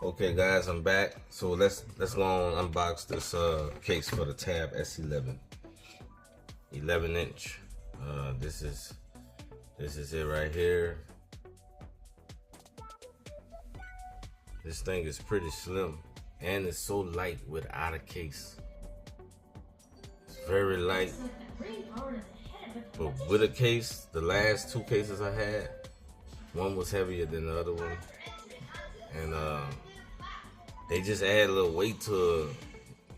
Okay guys, I'm back. So let's go and unbox this case for the Tab S11, 11 inch. This is it right here. This thing is pretty slim and it's so light without a case. It's very light, but with a case, the last two cases I had, one was heavier than the other one, and they just add a little weight to,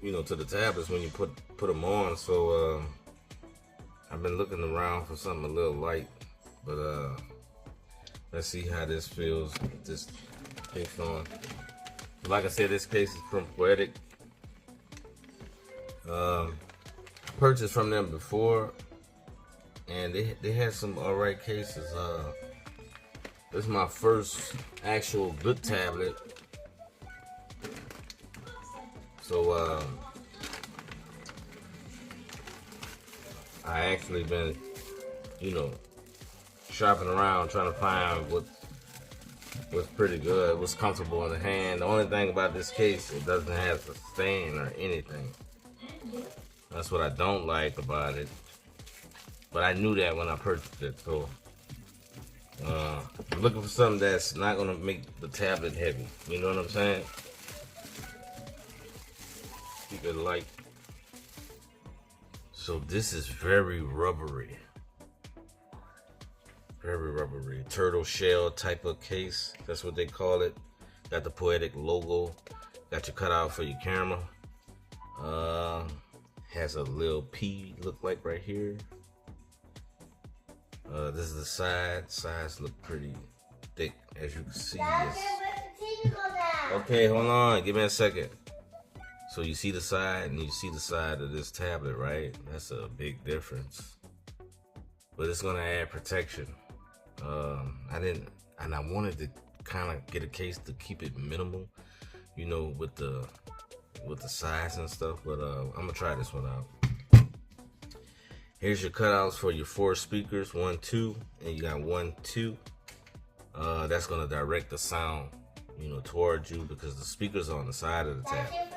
to the tablets when you put them on. So I've been looking around for something a little light, but let's see how this feels with this case on. Like I said, this case is from Poetic. Purchased from them before, and they had some alright cases. This is my first actual good tablet. So I actually been, shopping around trying to find what's pretty good, what's comfortable in the hand. The only thing about this case, it doesn't have a stain or anything. That's what I don't like about it. But I knew that when I purchased it, so I'm looking for something that's not gonna make the tablet heavy. You know what I'm saying? Keep it light. So this is very rubbery. Very rubbery. Turtle shell type of case. That's what they call it. Got the Poetic logo. Got your cutout for your camera. Has a little P look like right here. This is the side. Sides look pretty thick, as you can see. Okay, hold on. Give me a second. So you see the side and you see the side of this tablet, right? That's a big difference. But it's gonna add protection. I wanted to kind of get a case to keep it minimal, with the size and stuff. But I'm gonna try this one out. Here's your cutouts for your 4 speakers, 1, 2, and you got 1, 2. That's gonna direct the sound, towards you because the speakers are on the side of the tablet.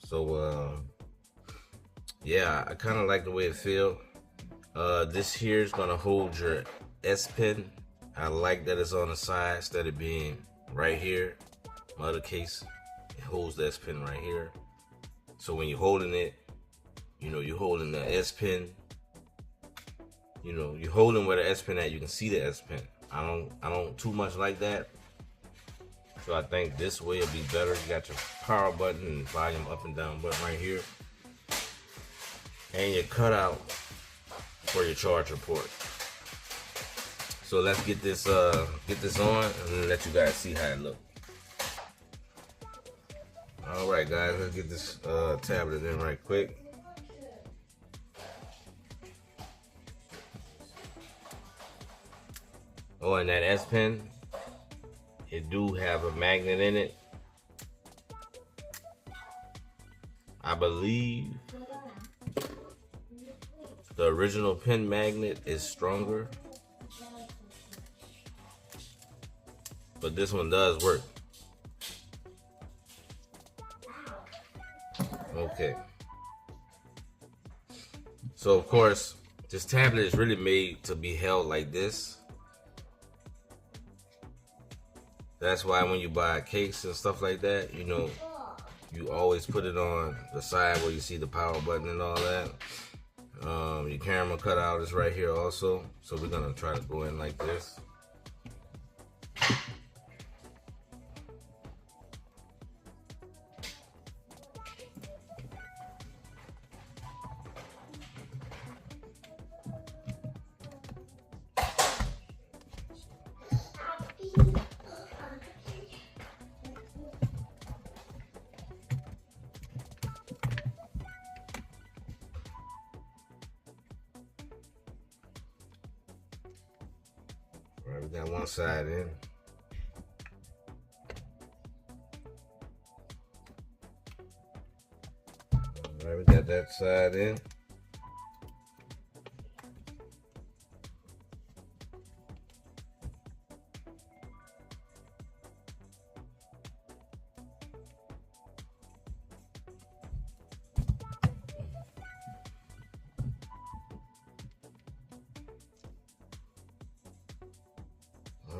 So yeah, I kind of like the way it feels. This here is gonna hold your S Pen. I like that it's on the side instead of being right here. My other case, it holds the S Pen right here. So when you're holding it, you're holding the S Pen. You're holding where the S Pen at. You can see the S Pen. I don't too much like that. So I think this way will be better. You got your power button and volume up and down button right here, and your cutout for your charger port. So let's get this on and let you guys see how it looks. All right, guys, let's get this tablet in right quick. Oh, and that S Pen, it do have a magnet in it. I believe the original pen magnet is stronger, but this one does work. Okay. So of course, this tablet is really made to be held like this. That's why when you buy a case and stuff like that, you always put it on the side where you see the power button and all that. Your camera cutout is right here also. So we're gonna try to go in like this. All right, we got one side in. All right, we got that side in.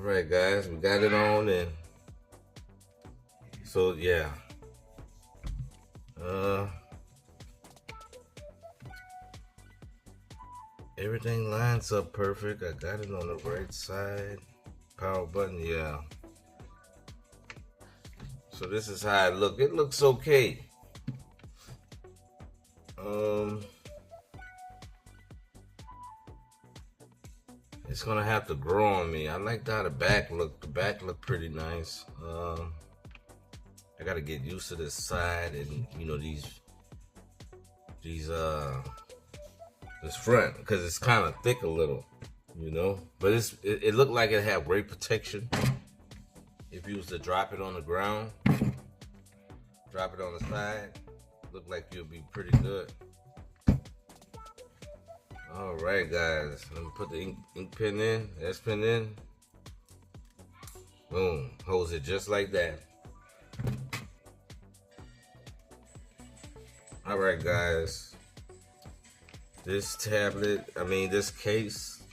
right, guys, we got it on, and so yeah. Everything lines up perfect. I got it on the right side. Power button, yeah. So this is how it looks. It looks okay. It's gonna have to grow on me. I like how the back looked. The back looked pretty nice. I gotta get used to this side and this front, because it's kind of thick a little, but it looked like it had great protection. If you was to drop it on the ground, drop it on the side, look like you'll be pretty good. All right, guys, let me put the ink pen in, S pen in. Boom, holds it just like that. All right, guys, this case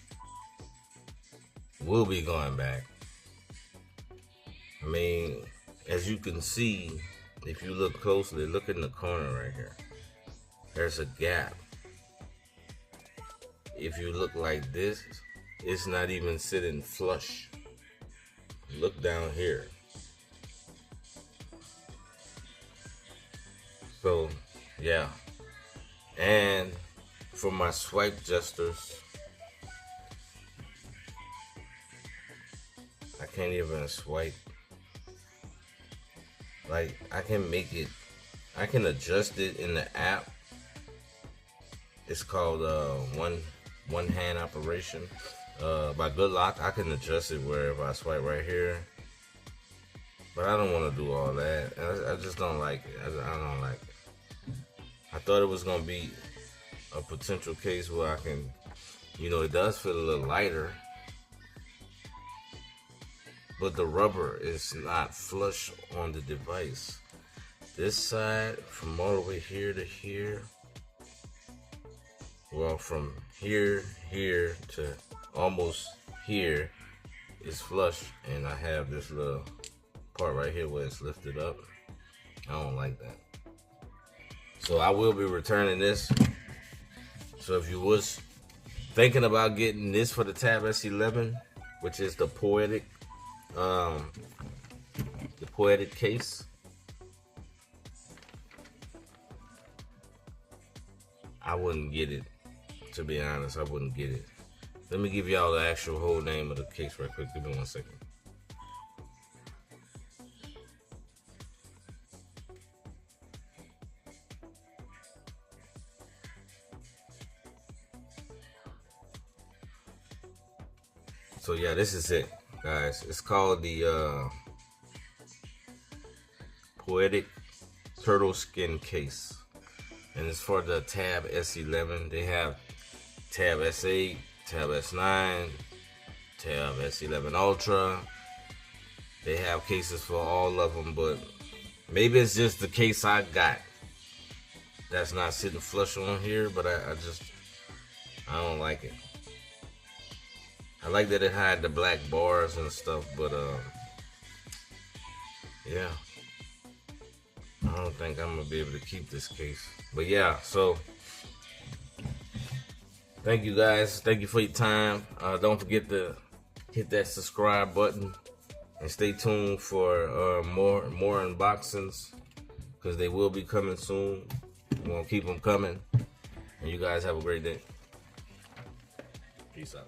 will be going back. As you can see, if you look closely, look in the corner right here. There's a gap. If you look like this, it's not even sitting flush. Look down here. So, yeah. And for my swipe gestures, I can't even swipe. Like, I can adjust it in the app. It's called one hand operation. By Good Lock, I can adjust it where if I swipe right here. But I don't want to do all that. I just don't like it. I don't like it. I thought it was going to be a potential case where I can, it does feel a little lighter. But the rubber is not flush on the device. This side, from all the way here to here, well, from here to almost here is flush, and I have this little part right here where it's lifted up. I don't like that. So I will be returning this. So if you was thinking about getting this for the Tab S11, which is the Poetic case, I wouldn't get it. To be honest, I wouldn't get it. Let me give y'all the actual whole name of the case right quick. Give me 1 second. So yeah, this is it, guys. It's called the Poetic Turtle Skin Case, and it's for the Tab S11. They have Tab S8, Tab S9, Tab S11 Ultra. They have cases for all of them, but maybe it's just the case I got that's not sitting flush on here, but I don't like it. I like that it had the black bars and stuff, but yeah, I don't think I'm gonna be able to keep this case. But yeah, so thank you guys. Thank you for your time. Don't forget to hit that subscribe button and stay tuned for more unboxings, because they will be coming soon. We're gonna keep them coming. And you guys have a great day. Peace out.